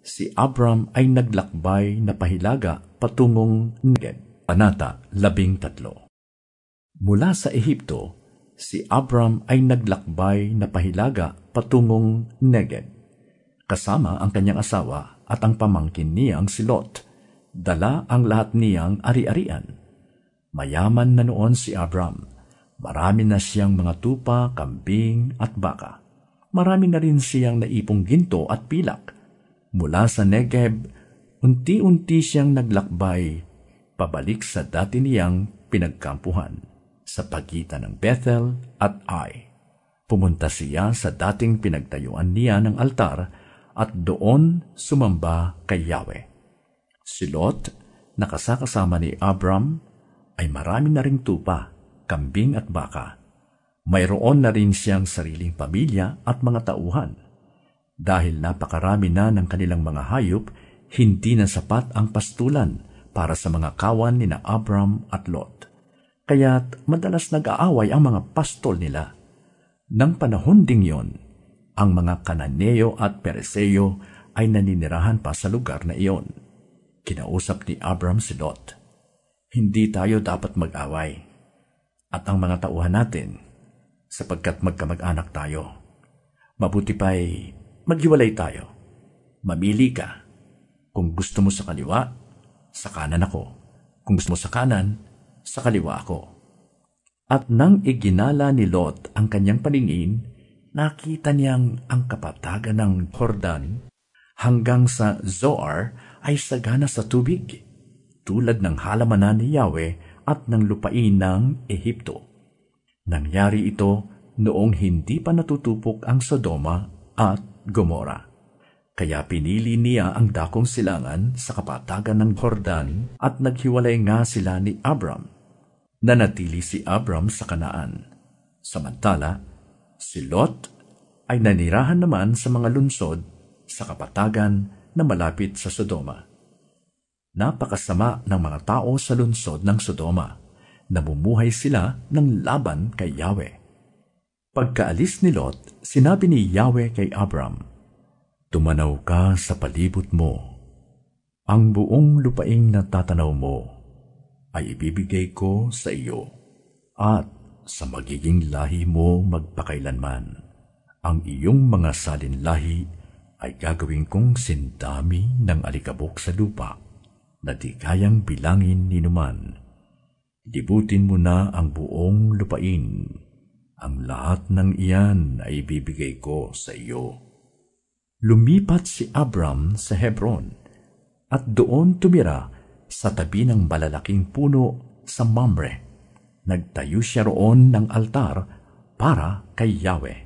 si Abram ay naglakbay na pahilaga patungong Negeb. Panata 13. Mula sa Ehipto, si Abram ay naglakbay na pahilaga patungong Negeb. Kasama ang kanyang asawa at ang pamangkin niyang si Lot. Dala ang lahat niyang ari-arian. Mayaman na noon si Abram. Marami na siyang mga tupa, kambing at baka. Marami na rin siyang naipong ginto at pilak. Mula sa Negeb, unti-unti siyang naglakbay pabalik sa dati niyang pinagkampuhan sa pagitan ng Bethel at Ai. Pumunta siya sa dating pinagtayuan niya ng altar at doon sumamba kay Yahweh. Si Lot, nakasakasama ni Abram, ay marami na ring tupa, kambing at baka. Mayroon na rin siyang sariling pamilya at mga tauhan. Dahil napakarami na ng kanilang mga hayop, hindi na sapat ang pastulan para sa mga kawan ni na Abram at Lot. Kaya't madalas nag-aaway ang mga pastol nila. Nang panahon ding yon, ang mga Kananeo at Pereseo ay naninirahan pa sa lugar na iyon. Kinausap ni Abram si Lot, "Hindi tayo dapat mag-away at ang mga tauhan natin sapagkat magkamag-anak tayo. Mabuti pa'y maghiwalay tayo. Mamili ka. Kung gusto mo sa kaliwa, sa kanan ako. Kung gusto mo sa kanan, sa kaliwa ako." At nang iginala ni Lot ang kanyang paningin, nakita niyang ang kapatagan ng Jordan hanggang sa Zoar ay sagana sa tubig, tulad ng halamanan ni Yahweh at ng lupain ng Ehipto. Nangyari ito noong hindi pa natutupok ang Sodoma at Gomora. Kaya pinili niya ang dakong silangan sa kapatagan ng Jordan at naghiwalay nga sila ni Abram. Nanatili si Abram sa Kanaan. Samantala, si Lot ay nanirahan naman sa mga lunsod sa kapatagan na malapit sa Sodoma. Napakasama ng mga tao sa lunsod ng Sodoma. Namumuhay sila ng laban kay Yahweh. Pagkaalis ni Lot, sinabi ni Yahweh kay Abram, "Tumanaw ka sa palibot mo. Ang buong lupaing natatanaw mo ay ibibigay ko sa iyo at sa magiging lahi mo magpakailanman. Ang iyong mga salinlahi ay gagawin kong sindami ng alikabok sa lupa na di kayang bilangin ni numan. Libutin mo na ang buong lupain. Ang lahat ng iyan ay ibibigay ko sa iyo." Lumipat si Abram sa Hebron at doon tumira sa tabi ng malalaking puno sa Mamre. Nagtayo siya roon ng altar para kay Yahweh.